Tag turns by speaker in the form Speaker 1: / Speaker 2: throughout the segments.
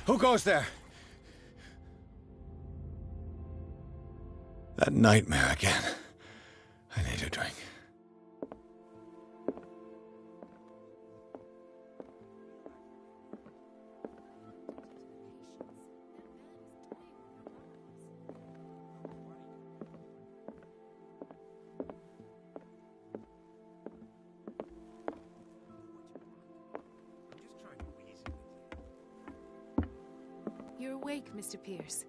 Speaker 1: Who goes there? That nightmare again. I need a drink.
Speaker 2: You're awake, Mr. Pierce.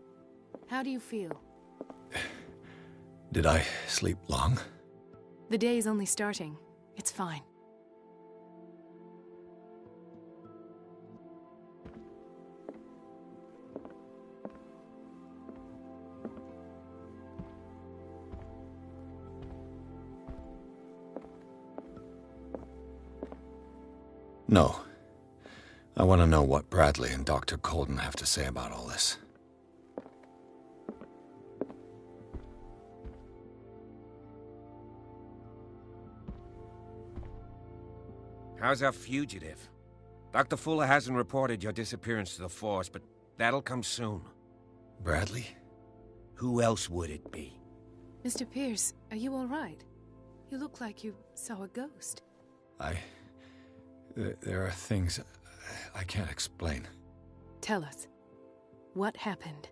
Speaker 2: How do you feel?
Speaker 1: Did I sleep long?
Speaker 2: The day is only starting. It's fine.
Speaker 1: No. I want to know what Bradley and Dr. Colden have to say about all this.
Speaker 3: How's our fugitive? Dr. Fuller hasn't reported your disappearance to the Force, but that'll come soon.
Speaker 1: Bradley?
Speaker 3: Who else would it be?
Speaker 2: Mr. Pierce, are you all right? You look like you saw a ghost.
Speaker 1: There are things I can't explain.
Speaker 2: Tell us. What happened?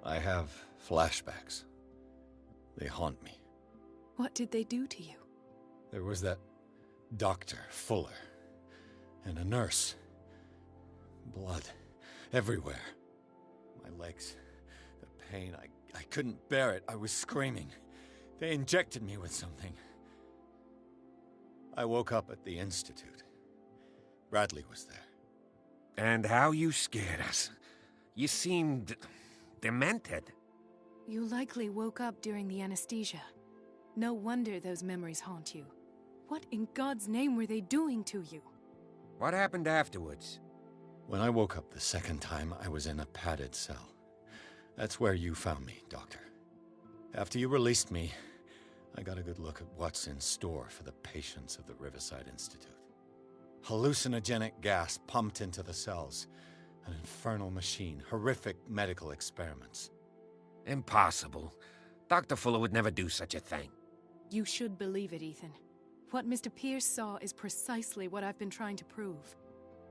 Speaker 1: I have flashbacks. They haunt me.
Speaker 2: What did they do to you?
Speaker 1: There was that Dr. Fuller, and a nurse. Blood everywhere. My legs, the pain, I couldn't bear it. I was screaming. They injected me with something. I woke up at the Institute. Bradley was there.
Speaker 3: And how you scared us. You seemed demented.
Speaker 2: You likely woke up during the anesthesia. No wonder those memories haunt you. What in God's name were they doing to you?
Speaker 3: What happened afterwards?
Speaker 1: When I woke up the second time, I was in a padded cell. That's where you found me, Doctor. After you released me, I got a good look at what's in store for the patients of the Riverside Institute. Hallucinogenic gas pumped into the cells. An infernal machine. Horrific medical experiments.
Speaker 3: Impossible. Dr. Fuller would never do such a thing.
Speaker 2: You should believe it, Ethan. What Mr. Pierce saw is precisely what I've been trying to prove.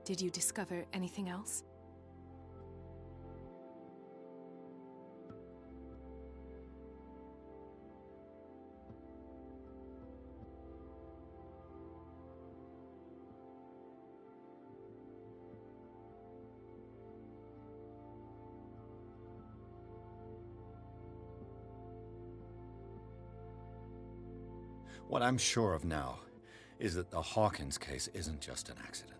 Speaker 2: Did you discover anything else?
Speaker 1: What I'm sure of now is that the Hawkins case isn't just an accident.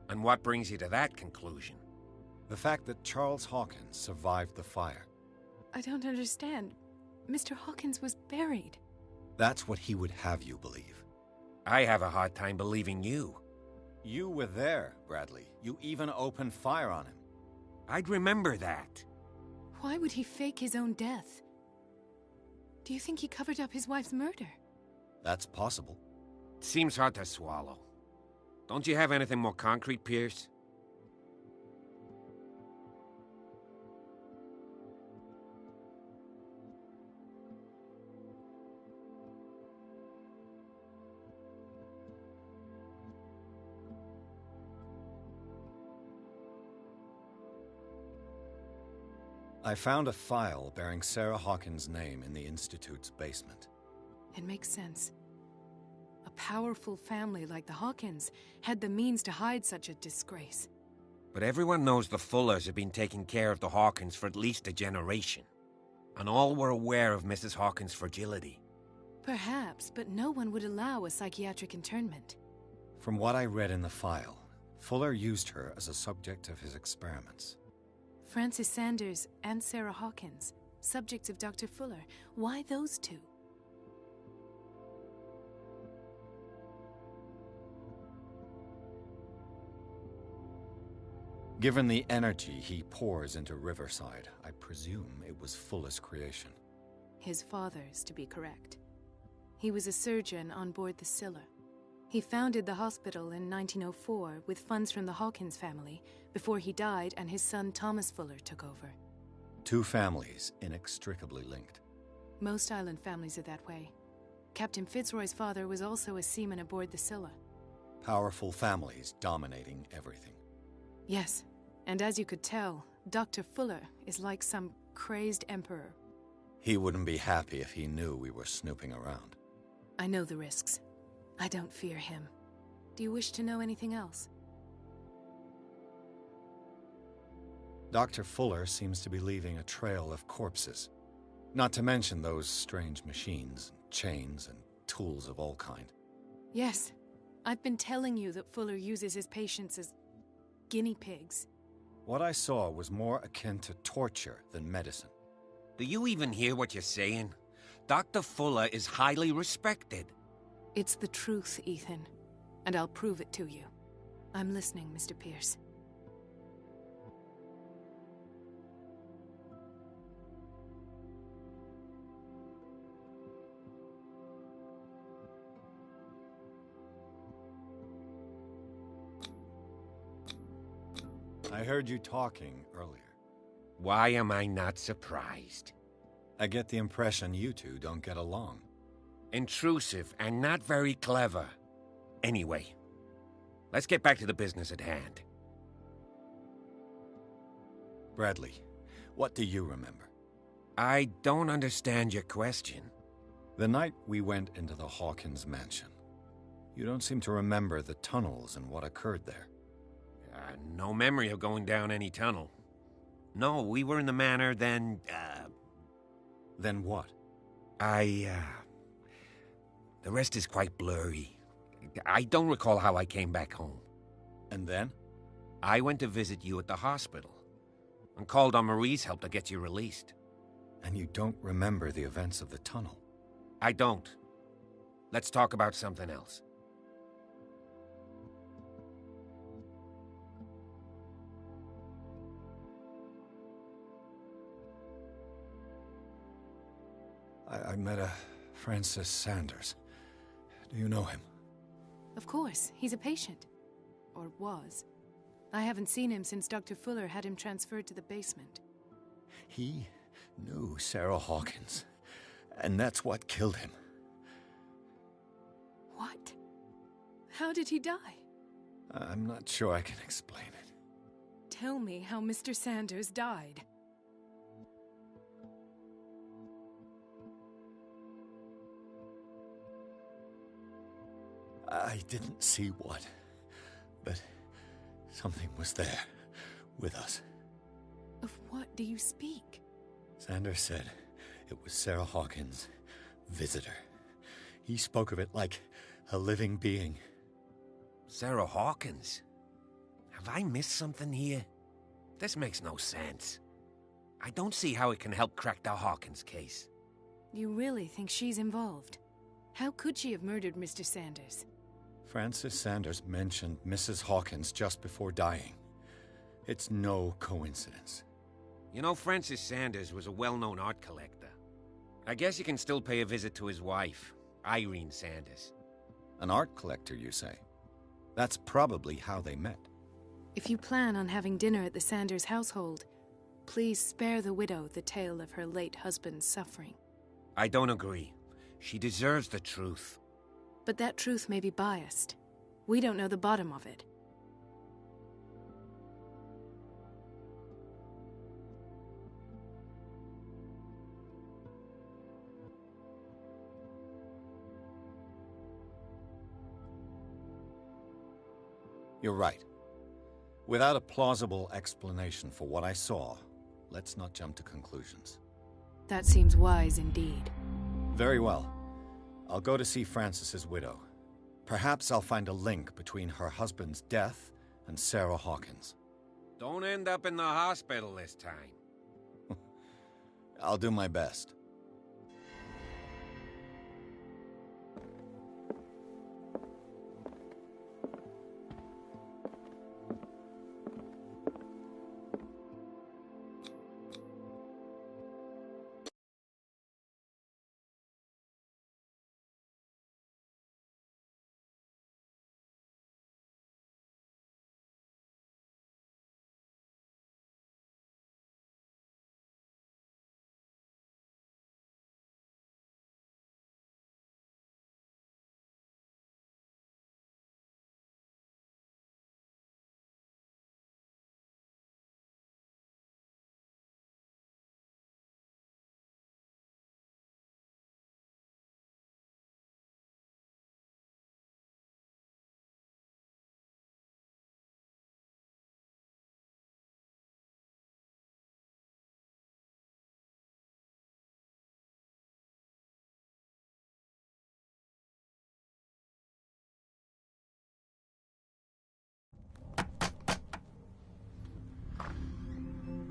Speaker 3: And what brings you to that conclusion?
Speaker 1: The fact that Charles Hawkins survived the fire.
Speaker 2: I don't understand. Mr. Hawkins was buried.
Speaker 1: That's what he would have you believe.
Speaker 3: I have a hard time believing you.
Speaker 1: You were there, Bradley. You even opened fire on him.
Speaker 3: I'd remember that.
Speaker 2: Why would he fake his own death? Do you think he covered up his wife's murder?
Speaker 1: That's possible.
Speaker 3: Seems hard to swallow. Don't you have anything more concrete, Pierce?
Speaker 1: I found a file bearing Sarah Hawkins' name in the Institute's basement.
Speaker 2: It makes sense. A powerful family like the Hawkins had the means to hide such a disgrace.
Speaker 3: But everyone knows the Fullers have been taking care of the Hawkins for at least a generation. And all were aware of Mrs. Hawkins' fragility.
Speaker 2: Perhaps, but no one would allow a psychiatric internment.
Speaker 1: From what I read in the file, Fuller used her as a subject of his experiments.
Speaker 2: Francis Sanders and Sarah Hawkins, subjects of Dr. Fuller. Why those two?
Speaker 1: Given the energy he pours into Riverside, I presume it was Fuller's creation.
Speaker 2: His father's, to be correct. He was a surgeon on board the Scylla. He founded the hospital in 1904 with funds from the Hawkins family before he died and his son Thomas Fuller took over.
Speaker 1: Two families inextricably linked.
Speaker 2: Most island families are that way. Captain Fitzroy's father was also a seaman aboard the Scylla.
Speaker 1: Powerful families dominating everything.
Speaker 2: Yes, and as you could tell, Dr. Fuller is like some crazed emperor.
Speaker 1: He wouldn't be happy if he knew we were snooping around.
Speaker 2: I know the risks. I don't fear him. Do you wish to know anything else?
Speaker 1: Dr. Fuller seems to be leaving a trail of corpses. Not to mention those strange machines, chains, and tools of all kind.
Speaker 2: Yes. I've been telling you that Fuller uses his patients as guinea pigs.
Speaker 1: What I saw was more akin to torture than medicine.
Speaker 3: Do you even hear what you're saying? Dr. Fuller is highly respected.
Speaker 2: It's the truth, Ethan. And I'll prove it to you. I'm listening, Mr. Pierce.
Speaker 1: I heard you talking earlier.
Speaker 3: Why am I not surprised?
Speaker 1: I get the impression you two don't get along.
Speaker 3: Intrusive and not very clever. Anyway, let's get back to the business at hand.
Speaker 1: Bradley, what do you remember?
Speaker 3: I don't understand your question.
Speaker 1: The night we went into the Hawkins mansion. You don't seem to remember the tunnels and what occurred there.
Speaker 3: No memory of going down any tunnel. No, we were in the manor, then,
Speaker 1: Then what?
Speaker 3: The rest is quite blurry. I don't recall how I came back home.
Speaker 1: And then?
Speaker 3: I went to visit you at the hospital, and called on Marie's help to get you released.
Speaker 1: And you don't remember the events of the tunnel?
Speaker 3: I don't. Let's talk about something else.
Speaker 1: I met a Francis Sanders. Do you know him?
Speaker 2: Of course, he's a patient. Or was. I haven't seen him since Dr. Fuller had him transferred to the basement.
Speaker 1: He knew Sarah Hawkins, and that's what killed him.
Speaker 2: What? How did he die?
Speaker 1: I'm not sure I can explain it.
Speaker 2: Tell me how Mr. Sanders died.
Speaker 1: I didn't see what, but something was there, with us.
Speaker 2: Of what do you speak?
Speaker 1: Sanders said it was Sarah Hawkins' visitor. He spoke of it like a living being.
Speaker 3: Sarah Hawkins? Have I missed something here? This makes no sense. I don't see how it can help crack the Hawkins case.
Speaker 2: You really think she's involved? How could she have murdered Mr. Sanders?
Speaker 1: Francis Sanders mentioned Mrs. Hawkins just before dying. It's no coincidence.
Speaker 3: You know, Francis Sanders was a well-known art collector. I guess you can still pay a visit to his wife, Irene Sanders.
Speaker 1: An art collector, you say? That's probably how they met.
Speaker 2: If you plan on having dinner at the Sanders household, please spare the widow the tale of her late husband's suffering.
Speaker 3: I don't agree. She deserves the truth.
Speaker 2: But that truth may be biased. We don't know the bottom of it.
Speaker 1: You're right. Without a plausible explanation for what I saw, let's not jump to conclusions.
Speaker 2: That seems wise indeed.
Speaker 1: Very well. I'll go to see Francis's widow. Perhaps I'll find a link between her husband's death and Sarah Hawkins.
Speaker 3: Don't end up in the hospital this time.
Speaker 1: I'll do my best.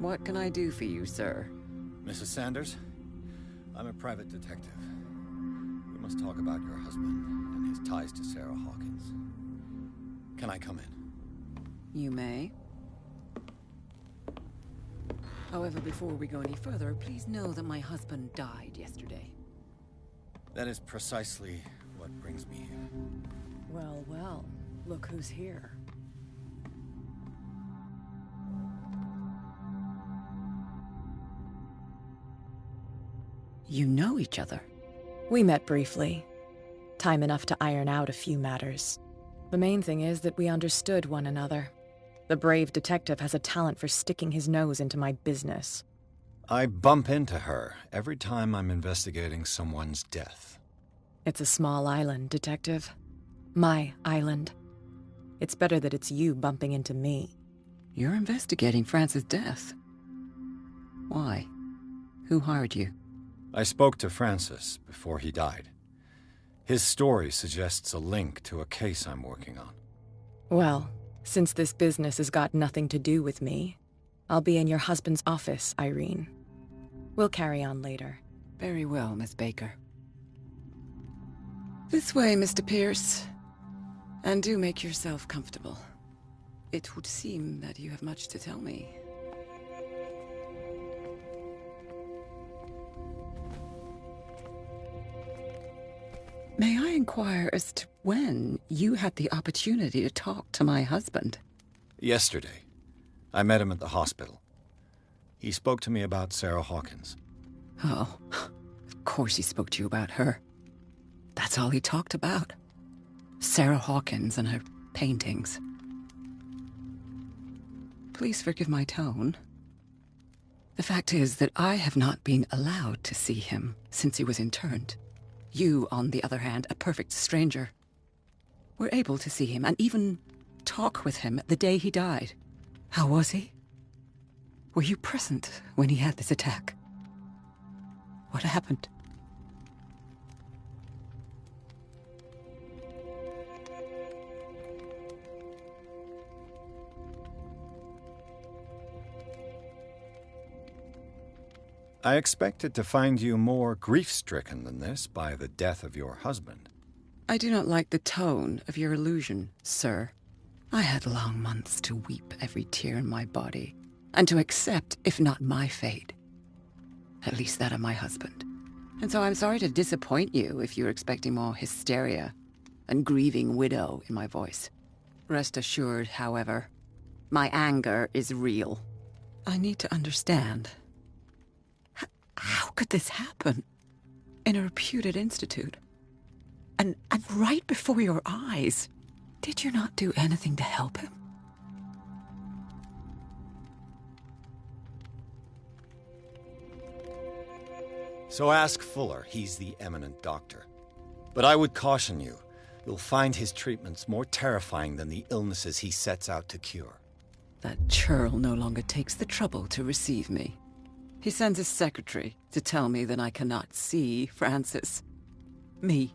Speaker 4: What can I do for you, sir?
Speaker 1: Mrs. Sanders, I'm a private detective. We must talk about your husband and his ties to Sarah Hawkins. Can I come in?
Speaker 4: You may. However, before we go any further, please know that my husband died yesterday.
Speaker 1: That is precisely what brings me here.
Speaker 4: Well, well. Look who's here. You know each other?
Speaker 5: We met briefly. Time enough to iron out a few matters. The main thing is that we understood one another. The brave detective has a talent for sticking his nose into my business.
Speaker 1: I bump into her every time I'm investigating someone's death.
Speaker 5: It's a small island, Detective. My island. It's better that it's you bumping into me.
Speaker 4: You're investigating Francis' death. Why? Who hired you?
Speaker 1: I spoke to Francis before he died. His story suggests a link to a case I'm working on.
Speaker 5: Well, since this business has got nothing to do with me, I'll be in your husband's office, Irene. We'll carry on later.
Speaker 4: Very well, Miss Baker. This way, Mr. Pierce. And do make yourself comfortable. It would seem that you have much to tell me. May I inquire as to when you had the opportunity to talk to my husband?
Speaker 1: Yesterday. I met him at the hospital. He spoke to me about Sarah Hawkins.
Speaker 4: Oh, of course he spoke to you about her. That's all he talked about. Sarah Hawkins and her paintings. Please forgive my tone. The fact is that I have not been allowed to see him since he was interned. You, on the other hand, a perfect stranger, were able to see him and even talk with him the day he died. How was he? Were you present when he had this attack? What happened?
Speaker 1: I expected to find you more grief-stricken than this by the death of your husband.
Speaker 4: I do not like the tone of your allusion, sir. I had long months to weep every tear in my body, and to accept, if not my fate, at least that of my husband. And so I'm sorry to disappoint you if you're expecting more hysteria and grieving widow in my voice. Rest assured, however, my anger is real. I need to understand. How could this happen? In a reputed institute? And right before your eyes? Did you not do anything to help him?
Speaker 1: So ask Fuller, he's the eminent doctor. But I would caution you, you'll find his treatments more terrifying than the illnesses he sets out to cure.
Speaker 4: That churl no longer takes the trouble to receive me. He sends his secretary to tell me that I cannot see Francis. Me.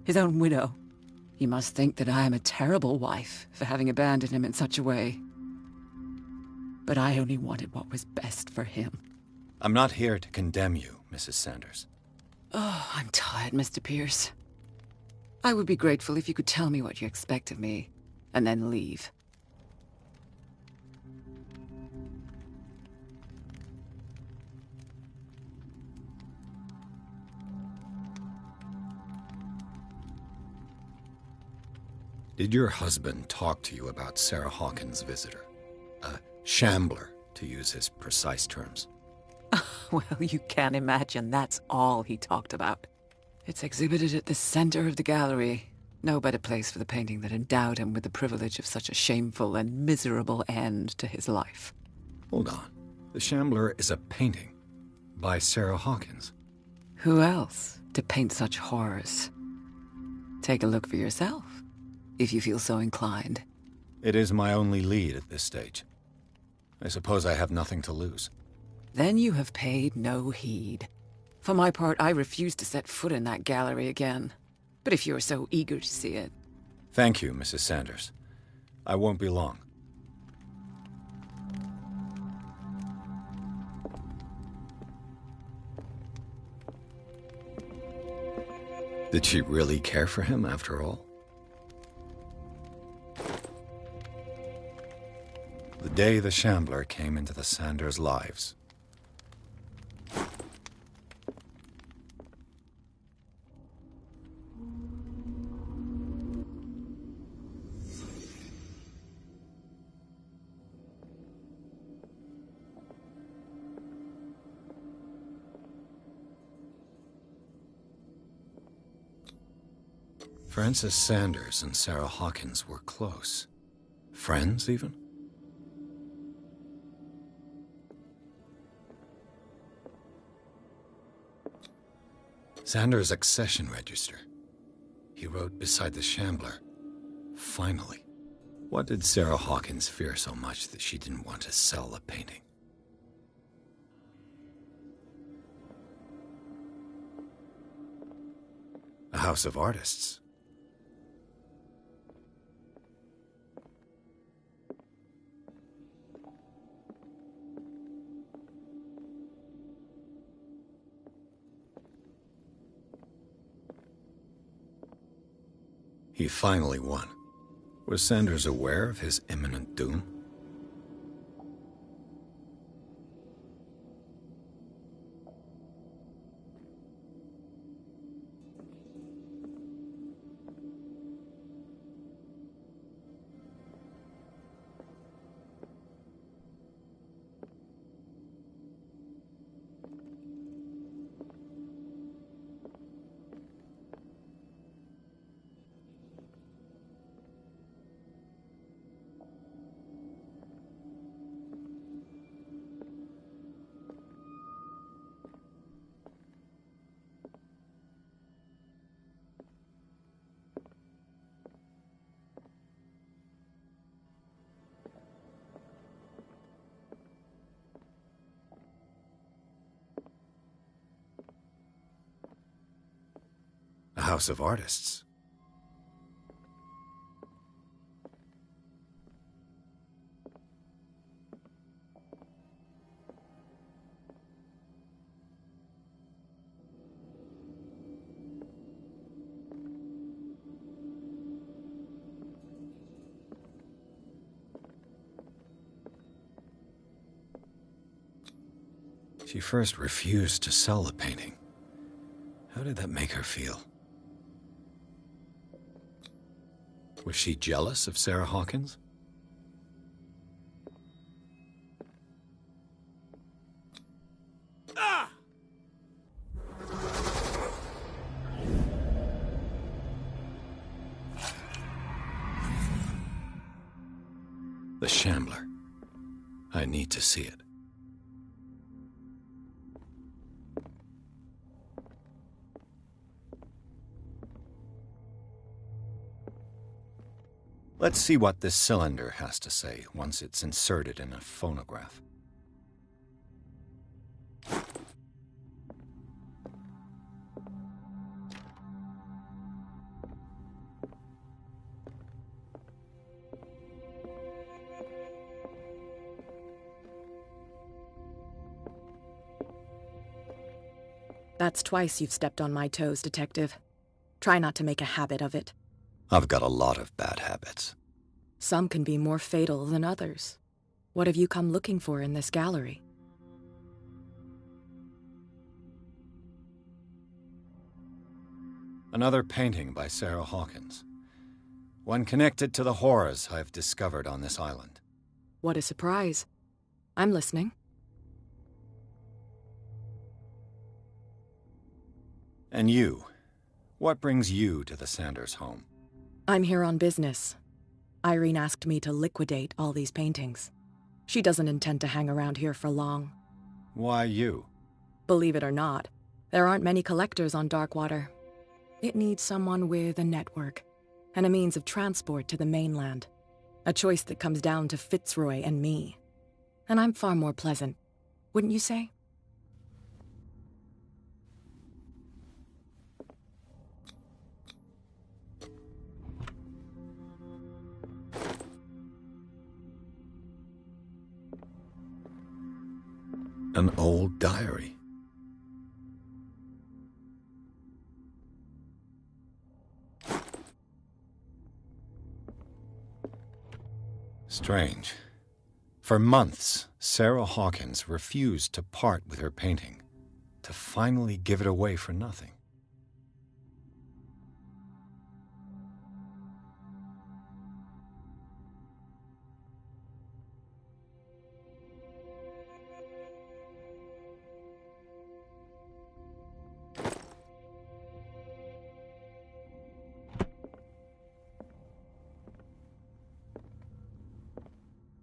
Speaker 4: His own widow. He must think that I am a terrible wife for having abandoned him in such a way. But I only wanted what was best for him.
Speaker 1: I'm not here to condemn you, Mrs. Sanders.
Speaker 4: Oh, I'm tired, Mr. Pierce. I would be grateful if you could tell me what you expect of me, and then leave.
Speaker 1: Did your husband talk to you about Sarah Hawkins' visitor? A shambler, to use his precise terms.
Speaker 4: Well, you can imagine that's all he talked about. It's exhibited at the center of the gallery. No better place for the painting that endowed him with the privilege of such a shameful and miserable end to his life.
Speaker 1: Hold on. The Shambler is a painting by Sarah Hawkins.
Speaker 4: Who else to paint such horrors? Take a look for yourself, if you feel so inclined.
Speaker 1: It is my only lead at this stage. I suppose I have nothing to lose.
Speaker 4: Then you have paid no heed. For my part, I refuse to set foot in that gallery again. But if you're so eager to see it...
Speaker 1: Thank you, Mrs. Sanders. I won't be long. Did she really care for him after all? The day the Shambler came into the Sanders' lives. Frances Sanders and Sarah Hawkins were close. Friends, even? Sanders' accession register. He wrote beside the Shambler, "Finally." What did Sarah Hawkins fear so much that she didn't want to sell the painting? A house of artists. He finally won. Was Sanders aware of his imminent doom? A house of artists. She first refused to sell the painting. How did that make her feel? Was she jealous of Sarah Hawkins? The Shambler. I need to see it. Let's see what this cylinder has to say once it's inserted in a phonograph.
Speaker 5: That's twice you've stepped on my toes, Detective. Try not to make a habit of it.
Speaker 1: I've got a lot of bad habits.
Speaker 5: Some can be more fatal than others. What have you come looking for in this gallery?
Speaker 1: Another painting by Sarah Hawkins. One connected to the horrors I've discovered on this island.
Speaker 5: What a surprise. I'm listening.
Speaker 1: And you? What brings you to the Sanders home?
Speaker 5: I'm here on business. Irene asked me to liquidate all these paintings. She doesn't intend to hang around here for long.
Speaker 1: Why you?
Speaker 5: Believe it or not, there aren't many collectors on Darkwater. It needs someone with a network and a means of transport to the mainland. A choice that comes down to Fitzroy and me. And I'm far more pleasant, wouldn't you say?
Speaker 1: An old diary. Strange. For months, Sarah Hawkins refused to part with her painting, to finally give it away for nothing.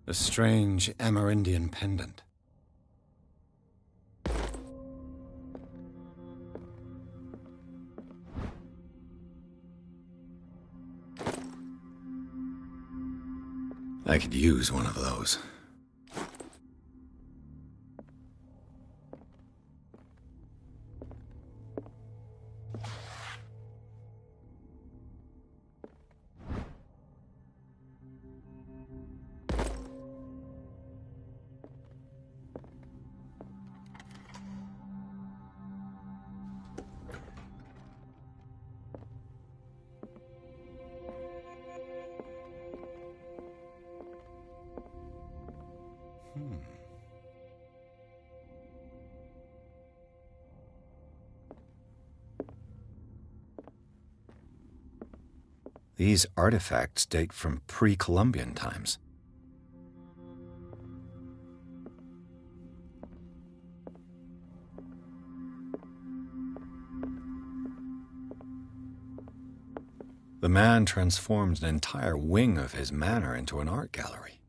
Speaker 1: A strange Amerindian pendant. I could use one of those. These artifacts date from pre-Columbian times. The man transformed an entire wing of his manor into an art gallery.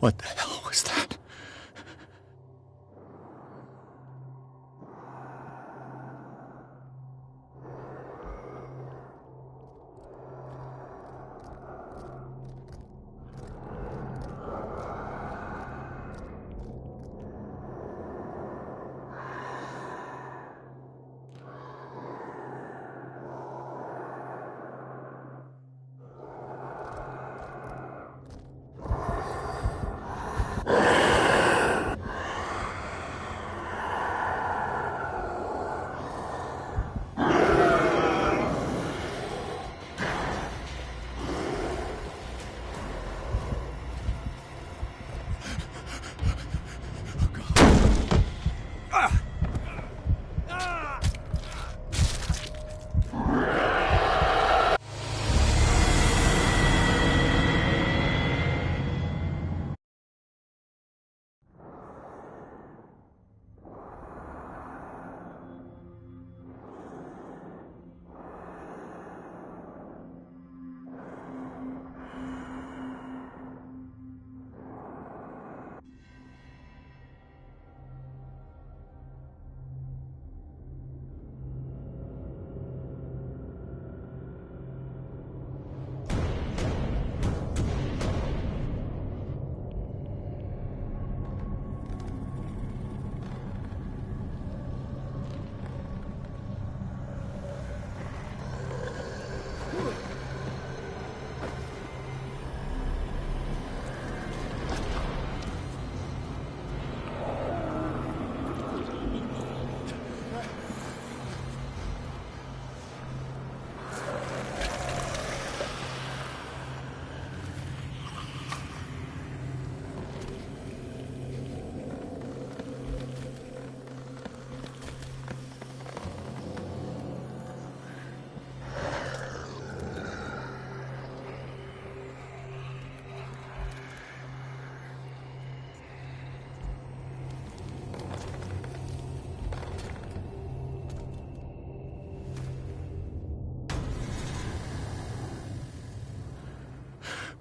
Speaker 1: What the hell was that?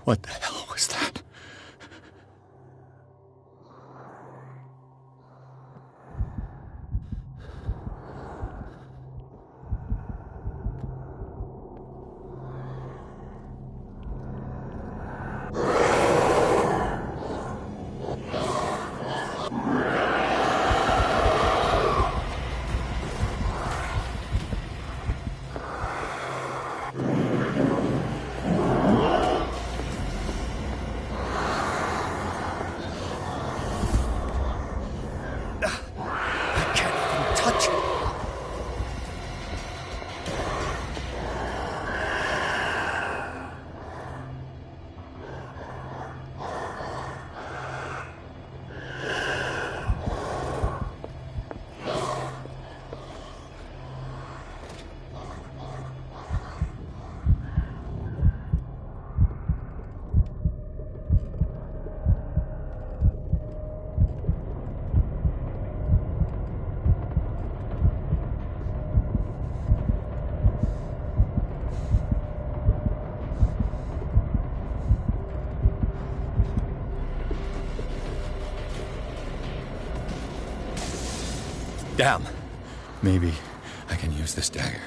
Speaker 1: What the hell was that? I can't even touch it. Damn. Maybe I can use this dagger.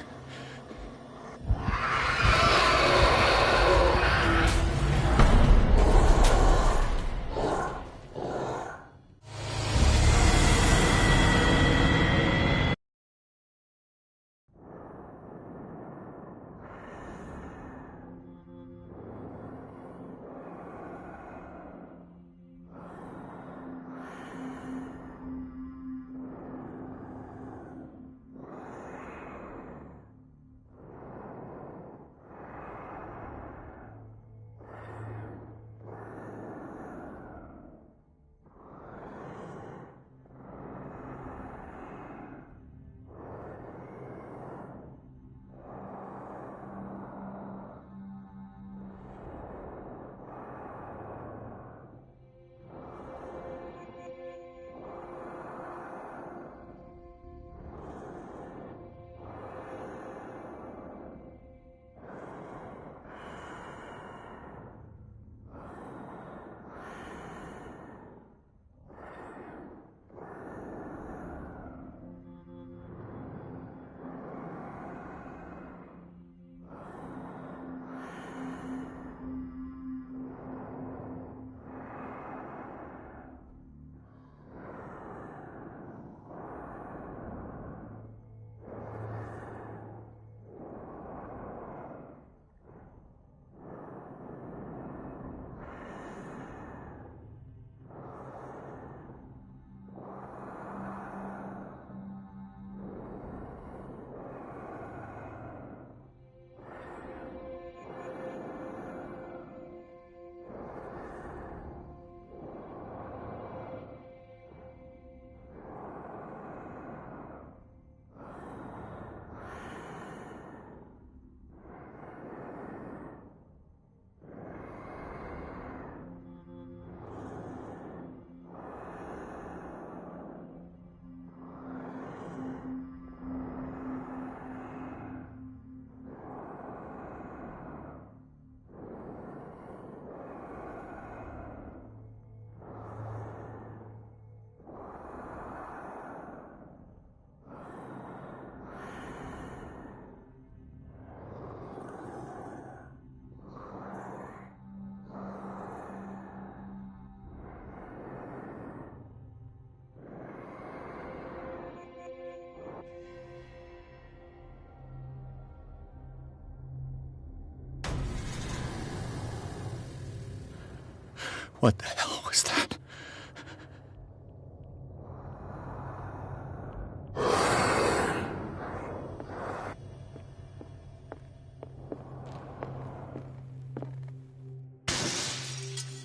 Speaker 1: What the hell was that?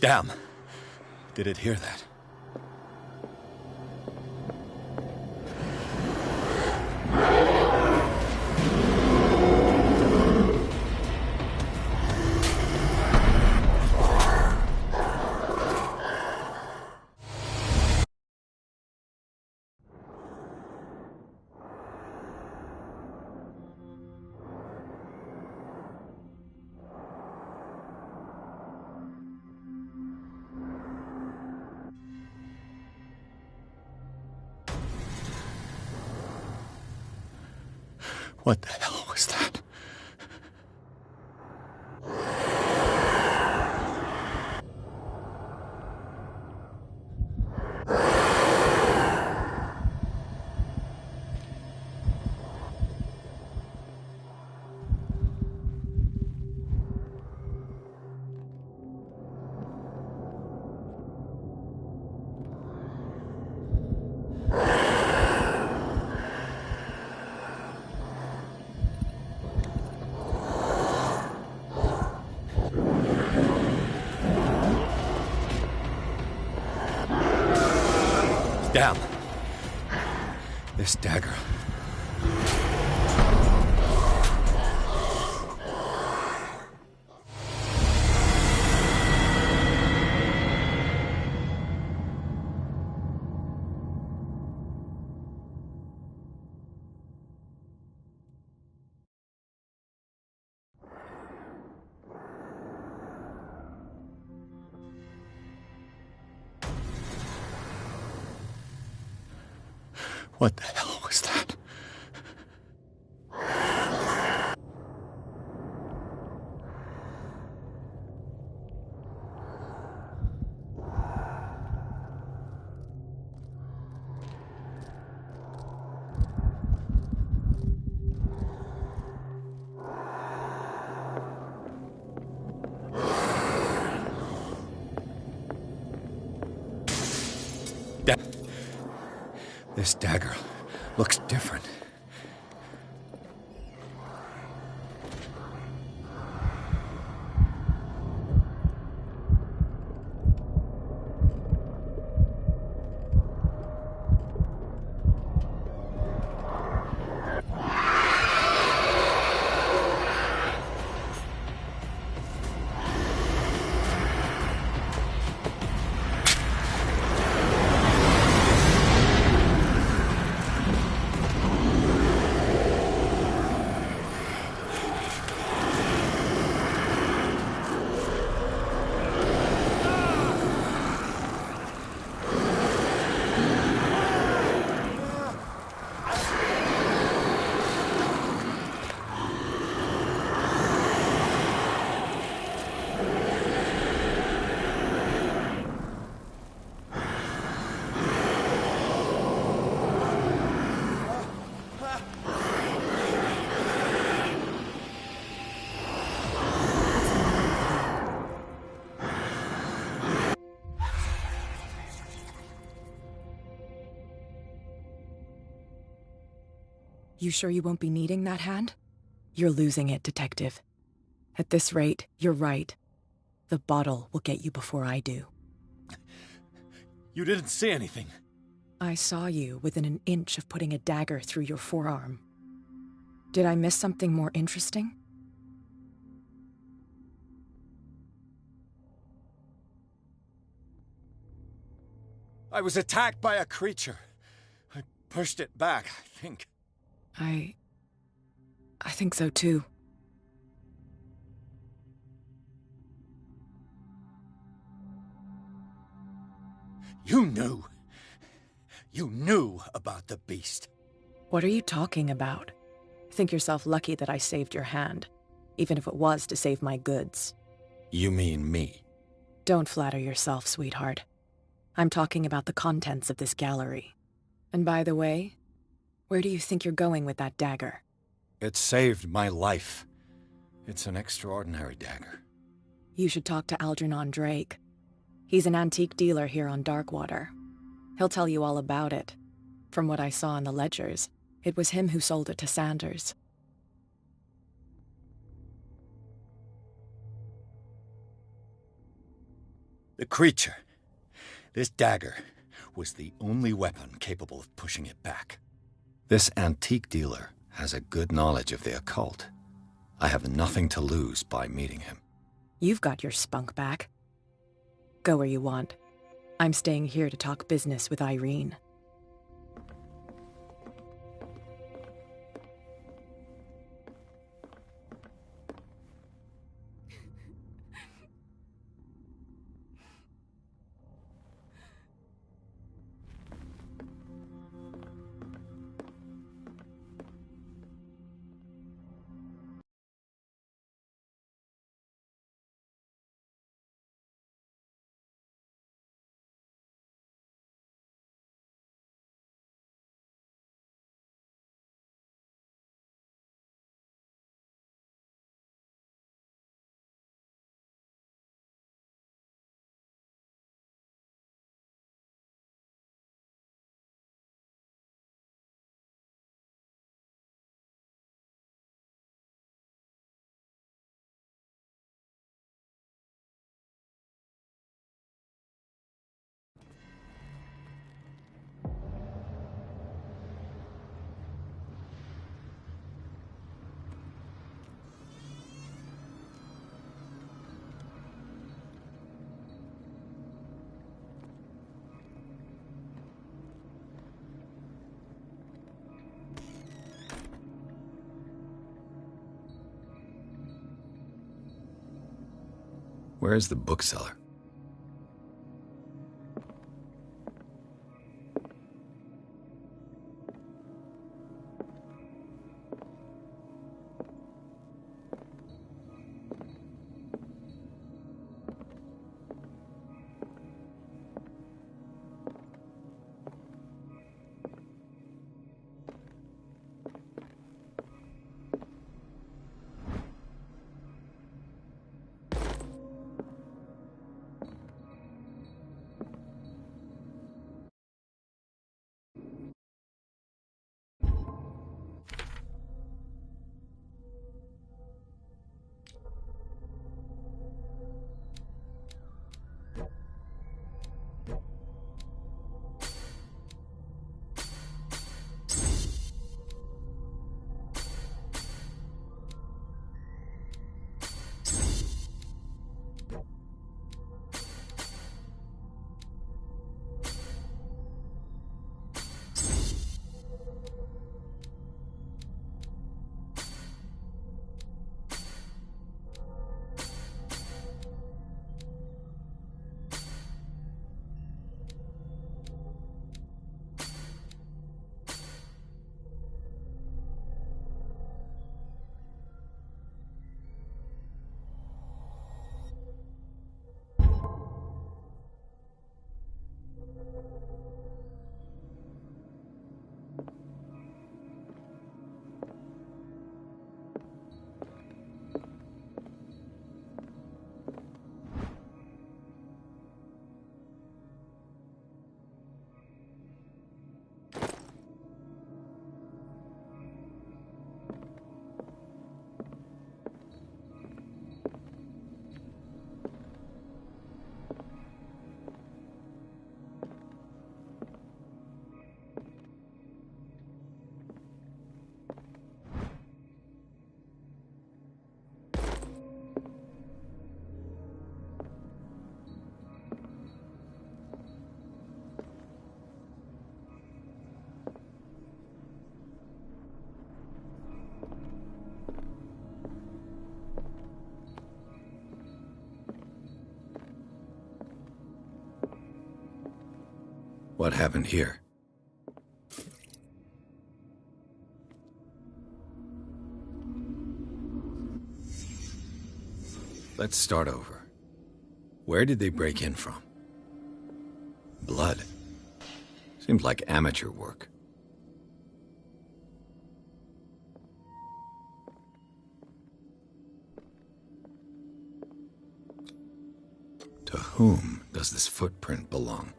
Speaker 1: Damn. Did it hear that? What the hell was that? Damn. This dagger. What the hell was that? This dagger looks different.
Speaker 5: You sure you won't be needing that hand? You're losing it, Detective. At this rate, you're right. The bottle will get you before I do.
Speaker 1: You didn't see anything.
Speaker 5: I saw you within an inch of putting a dagger through your forearm. Did I miss something more interesting?
Speaker 1: I was attacked by a creature. I pushed it back, I think.
Speaker 5: I think so too.
Speaker 1: You knew. You knew about the beast.
Speaker 5: What are you talking about? Think yourself lucky that I saved your hand, even if it was to save my goods.
Speaker 1: You mean me?
Speaker 5: Don't flatter yourself, sweetheart. I'm talking about the contents of this gallery. And by the way, where do you think you're going with that dagger?
Speaker 1: It saved my life. It's an extraordinary dagger.
Speaker 5: You should talk to Algernon Drake. He's an antique dealer here on Darkwater. He'll tell you all about it. From what I saw in the ledgers, it was him who sold it to Sanders.
Speaker 1: The creature. This dagger was the only weapon capable of pushing it back. This antique dealer has a good knowledge of the occult. I have nothing to lose by meeting him.
Speaker 5: You've got your spunk back. Go where you want. I'm staying here to talk business with Irene.
Speaker 1: Where's the bookseller? What happened here? Let's start over. Where did they break in from? Blood. Seems like amateur work. To whom does this footprint belong?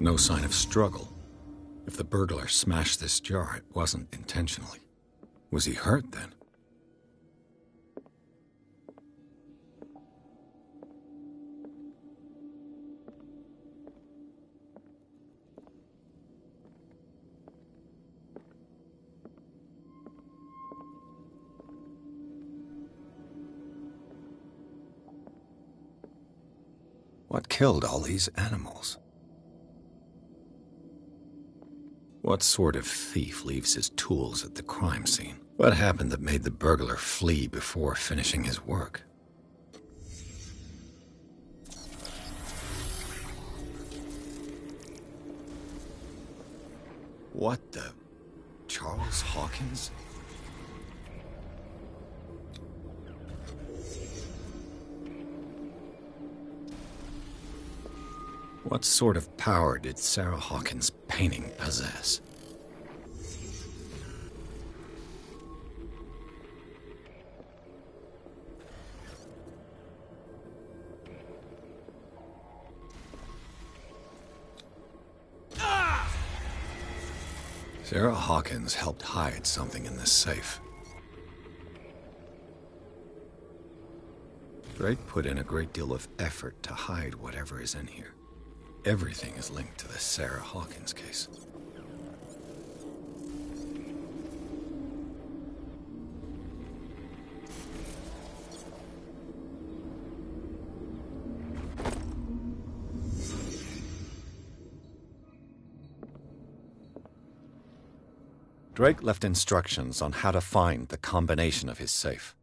Speaker 1: No sign of struggle. If the burglar smashed this jar, it wasn't intentionally. Was he hurt then? What killed all these animals? What sort of thief leaves his tools at the crime scene? What happened that made the burglar flee before finishing his work? What the... Charles Hawkins? What sort of power did Sarah Hawkins' painting possess? Sarah Hawkins helped hide something in this safe. Drake put in a great deal of effort to hide whatever is in here. Everything is linked to the Sarah Hawkins case. Drake left instructions on how to find the combination of his safe.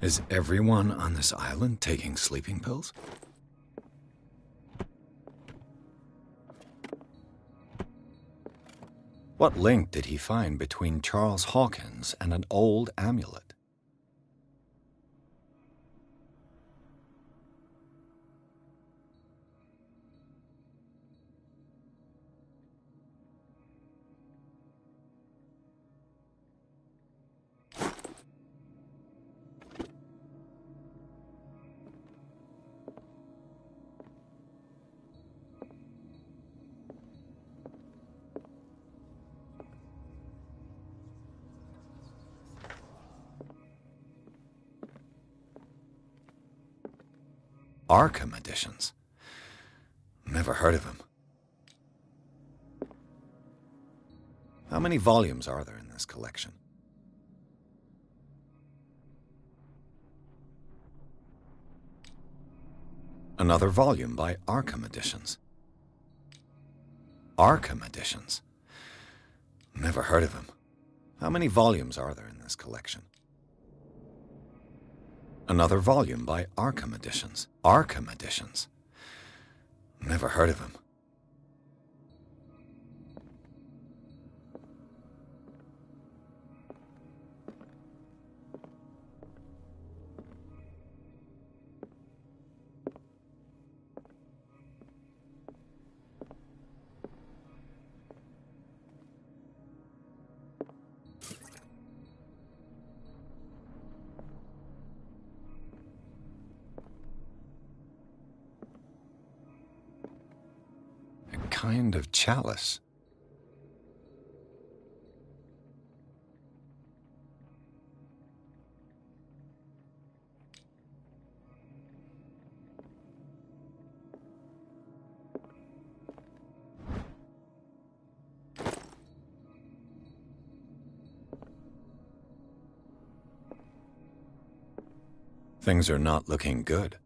Speaker 1: Is everyone on this island taking sleeping pills? What link did he find between Charles Hawkins and an old amulet? Arkham editions. Never heard of him. How many volumes are there in this collection? Another volume by Arkham Editions. Arkham Editions. Never heard of him. How many volumes are there in this collection? Another volume by Arkham Editions. Arkham Editions. Never heard of him. Kind of chalice. Things are not looking good.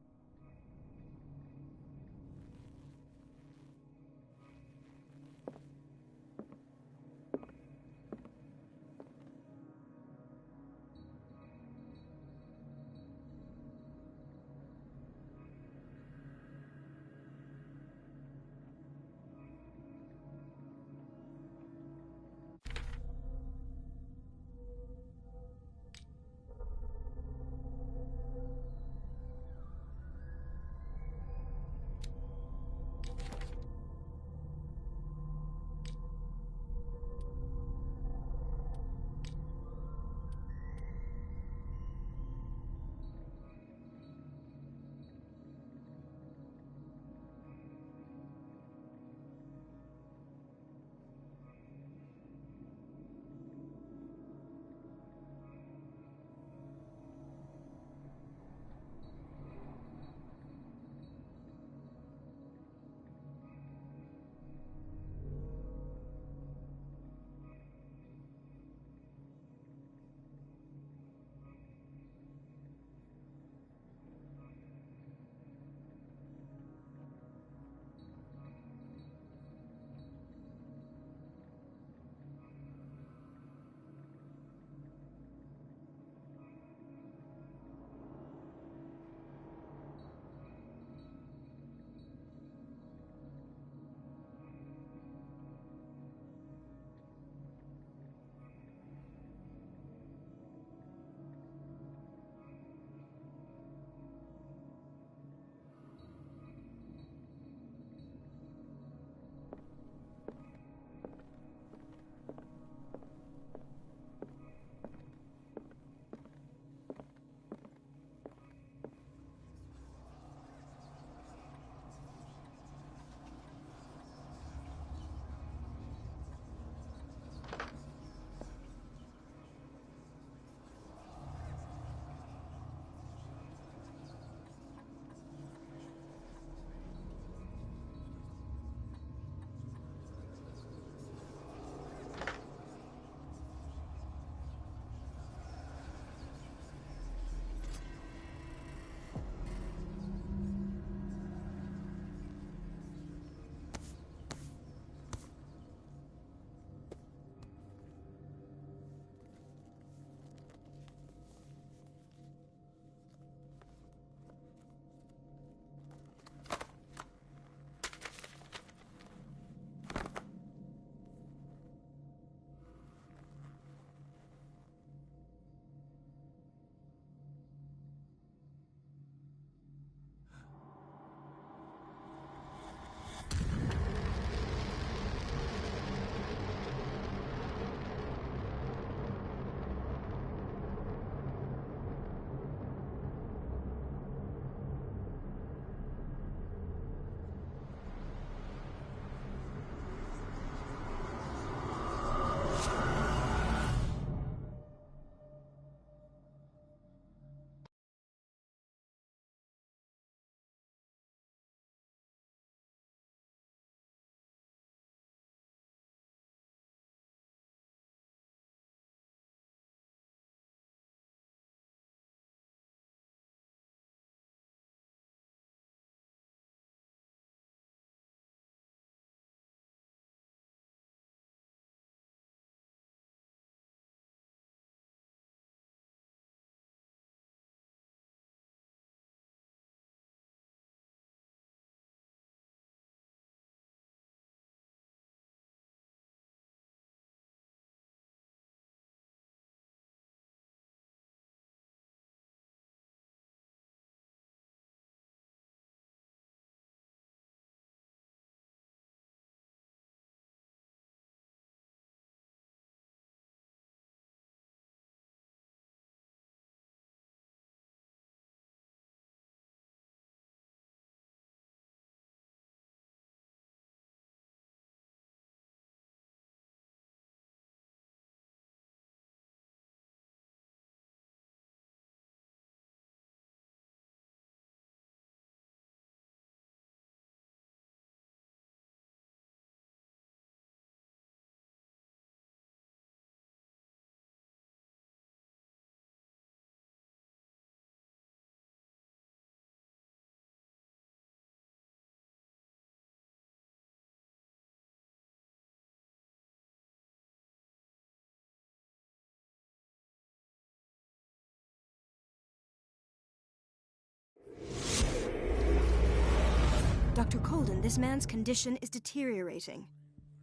Speaker 6: Dr. Colden, this man's condition is deteriorating.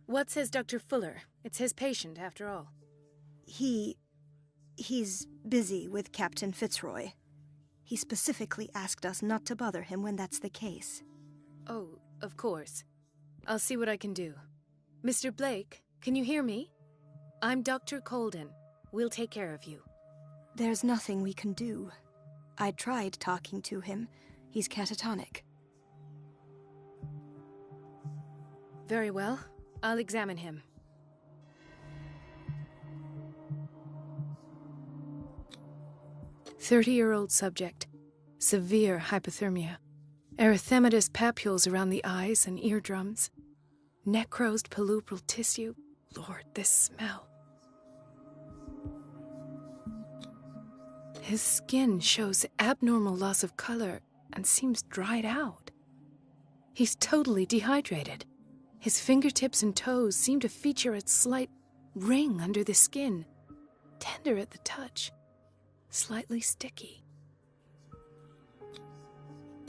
Speaker 2: What says Dr. Fuller? It's his patient, after all.
Speaker 6: He's busy with Captain Fitzroy. He specifically asked us not to bother him when that's the case.
Speaker 2: Oh, of course. I'll see what I can do. Mr. Blake, can you hear me? I'm Dr. Colden. We'll take care of you.
Speaker 6: There's nothing we can do. I tried talking to him. He's catatonic.
Speaker 2: Very well. I'll examine him. "30-year-old subject. Severe hypothermia. Erythematous papules around the eyes and eardrums. Necrosed palpebral tissue. Lord, this smell. His skin shows abnormal loss of color and seems dried out. He's totally dehydrated. His fingertips and toes seem to feature a slight ring under the skin, tender at the touch, slightly sticky.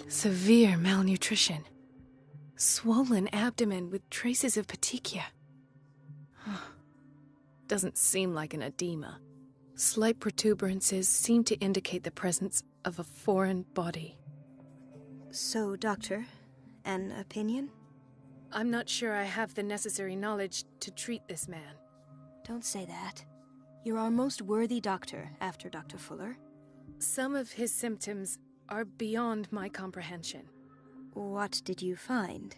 Speaker 2: Severe malnutrition. Swollen abdomen with traces of petechia. Doesn't seem like an edema. Slight protuberances seem to indicate the presence of a foreign body.
Speaker 6: So, Doctor, an opinion?
Speaker 2: I'm not sure I have the necessary knowledge to treat this man.
Speaker 6: Don't say that. You're our most worthy doctor after Dr. Fuller.
Speaker 2: Some of his symptoms are beyond my comprehension.
Speaker 6: What did you find?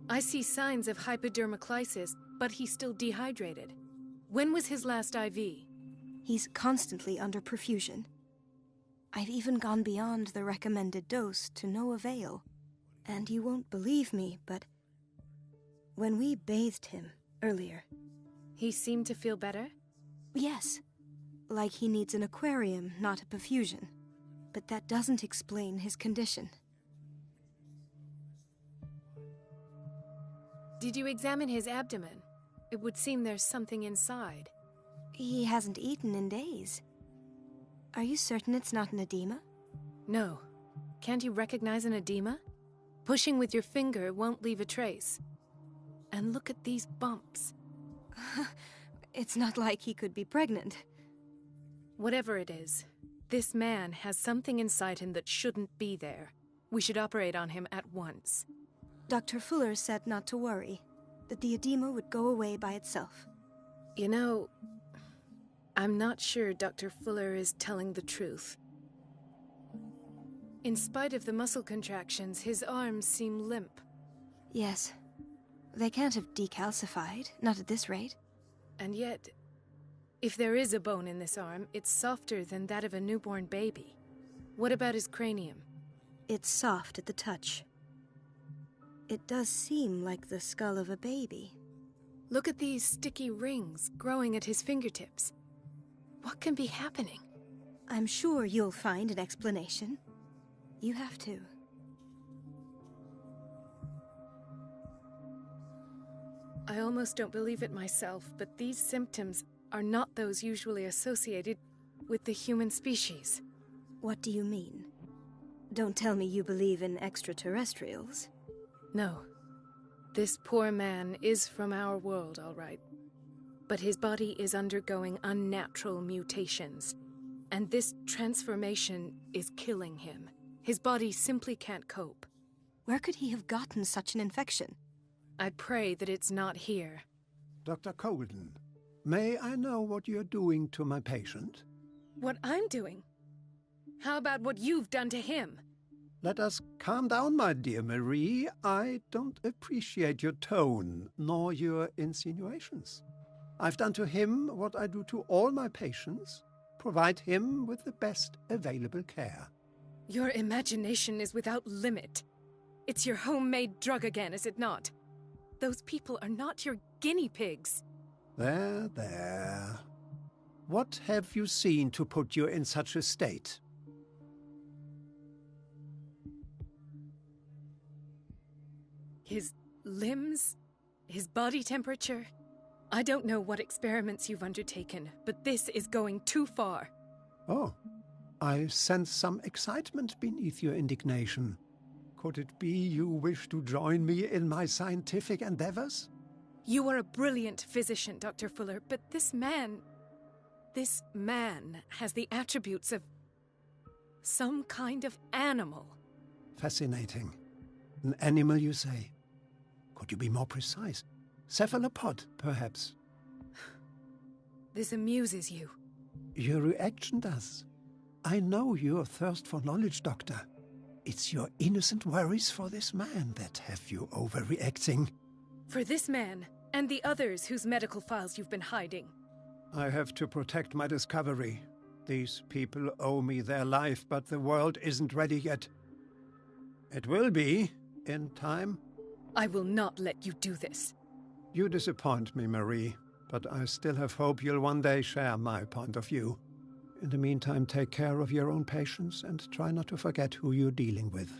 Speaker 2: I see signs of hypodermoclysis, but he's still dehydrated. When was his last IV?
Speaker 6: He's constantly under perfusion. I've even gone beyond the recommended dose to no avail. And you won't believe me, but when we bathed him earlier...
Speaker 2: He seemed to feel better?
Speaker 6: Yes. Like he needs an aquarium, not a perfusion. But that doesn't explain his condition.
Speaker 2: Did you examine his abdomen? It would seem there's something inside.
Speaker 6: He hasn't eaten in days. Are you certain it's not an edema?
Speaker 2: No. Can't you recognize an edema? Pushing with your finger won't leave a trace. And look at these bumps.
Speaker 6: It's not like he could be pregnant.
Speaker 2: Whatever it is, this man has something inside him that shouldn't be there. We should operate on him at once.
Speaker 6: Dr. Fuller said not to worry, that the edema would go away by itself.
Speaker 2: You know, I'm not sure Dr. Fuller is telling the truth. In spite of the muscle contractions, his arms seem limp.
Speaker 6: Yes. They can't have decalcified, not at this rate.
Speaker 2: And yet, if there is a bone in this arm, it's softer than that of a newborn baby. What about his cranium?
Speaker 6: It's soft at the touch. It does seem like the skull of a baby.
Speaker 2: Look at these sticky rings growing at his fingertips. What can be happening?
Speaker 6: I'm sure you'll find an explanation. You have to.
Speaker 2: I almost don't believe it myself, but these symptoms are not those usually associated with the human species.
Speaker 6: What do you mean? Don't tell me you believe in extraterrestrials.
Speaker 2: No. This poor man is from our world, all right. But his body is undergoing unnatural mutations. And this transformation is killing him. His body simply can't cope.
Speaker 6: Where could he have gotten such an infection?
Speaker 2: I pray that it's not here.
Speaker 7: Dr. Colden, may I know what you're doing to my patient?
Speaker 2: What I'm doing? How about what you've done to him?
Speaker 7: Let us calm down, my dear Marie. I don't appreciate your tone, nor your insinuations. I've done to him what I do to all my patients, provide him with the best available care.
Speaker 2: Your imagination is without limit. It's your homemade drug again, is it not? Those people are not your guinea pigs.
Speaker 7: There, there. What have you seen to put you in such a state?
Speaker 2: His limbs, his body temperature. I don't know what experiments you've undertaken, but this is going too far.
Speaker 7: Oh, I sense some excitement beneath your indignation. Could it be you wish to join me in my scientific endeavors?
Speaker 2: You are a brilliant physician, Dr. Fuller, but this man has the attributes of some kind of animal.
Speaker 7: Fascinating. An animal, you say? Could you be more precise? Cephalopod, perhaps?
Speaker 2: This amuses you.
Speaker 7: Your reaction does. I know your thirst for knowledge, Doctor. It's your innocent worries for this man that have you overreacting.
Speaker 2: For this man, and the others whose medical files you've been hiding.
Speaker 7: I have to protect my discovery. These people owe me their life, but the world isn't ready yet. It will be, in time.
Speaker 2: I will not let you do this.
Speaker 7: You disappoint me, Marie, but I still have hope you'll one day share my point of view. In the meantime, take care of your own patients and try not to forget who you're dealing with.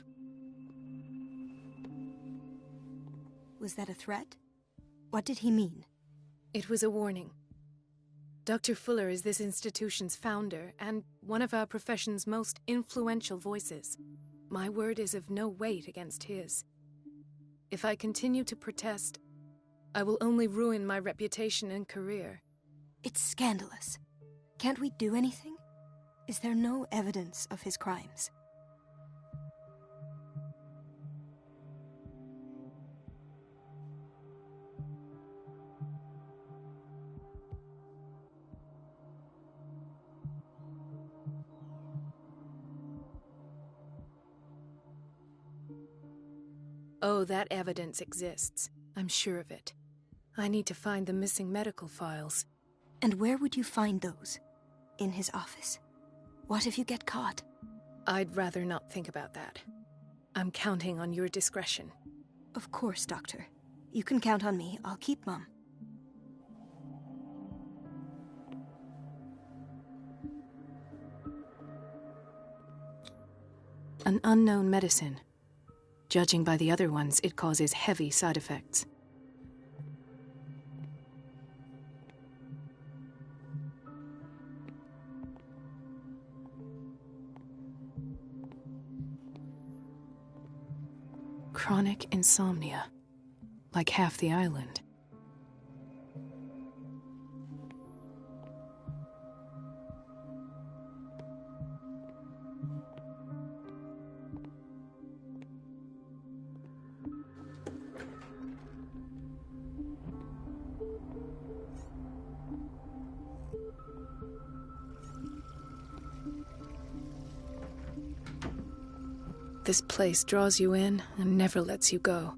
Speaker 6: Was that a threat? What did he mean?
Speaker 2: It was a warning. Dr. Fuller is this institution's founder and one of our profession's most influential voices. My word is of no weight against his. If I continue to protest, I will only ruin my reputation and career.
Speaker 6: It's scandalous. Can't we do anything? Is there no evidence of his crimes?
Speaker 2: Oh, that evidence exists. I'm sure of it. I need to find the missing medical files.
Speaker 6: And where would you find those? In his office? What if you get caught?
Speaker 2: I'd rather not think about that. I'm counting on your discretion.
Speaker 6: Of course, Doctor. You can count on me. I'll keep Mum.
Speaker 2: An unknown medicine. Judging by the other ones, it causes heavy side effects. Chronic insomnia. Like half the island. This place draws you in and never lets you go.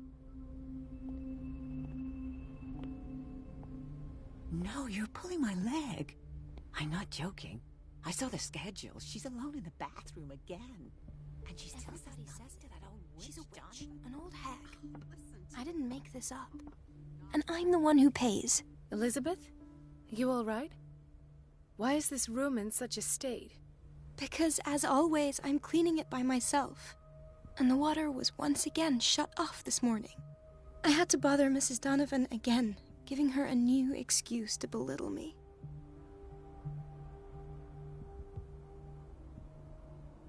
Speaker 4: No, you're pulling my leg. I'm not joking. I saw the schedule. She's alone in the bathroom again. And she still says to that old witch.
Speaker 6: She's a witch, an old hag. I didn't make this up. And I'm the one who pays.
Speaker 2: Elizabeth? You all right? Why is this room in such a state?
Speaker 6: Because, as always, I'm cleaning it by myself. And the water was once again shut off this morning. I had to bother Mrs. Donovan again, giving her a new excuse to belittle me.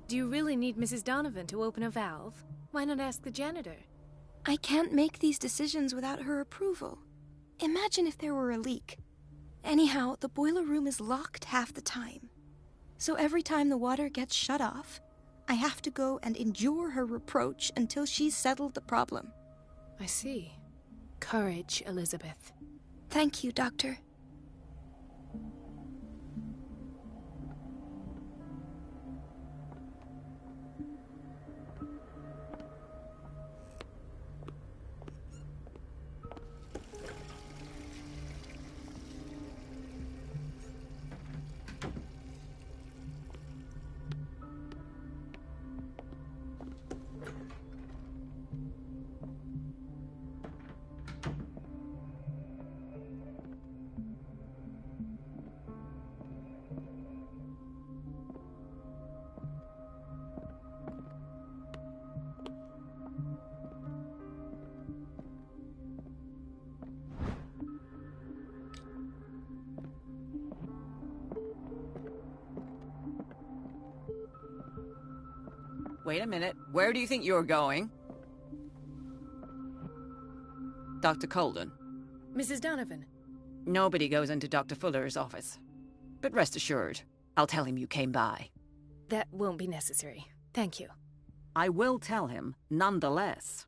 Speaker 2: Do you really need Mrs. Donovan to open a valve? Why not ask the janitor?
Speaker 6: I can't make these decisions without her approval. Imagine if there were a leak. Anyhow, the boiler room is locked half the time. So every time the water gets shut off, I have to go and endure her reproach until she's settled the problem.
Speaker 2: I see. Courage, Elizabeth.
Speaker 6: Thank you, Doctor.
Speaker 4: Wait a minute. Where do you think you're going? Dr. Colden.
Speaker 2: Mrs. Donovan.
Speaker 4: Nobody goes into Dr. Fuller's office. But rest assured, I'll tell him you came by.
Speaker 2: That won't be necessary. Thank you.
Speaker 4: I will tell him, nonetheless.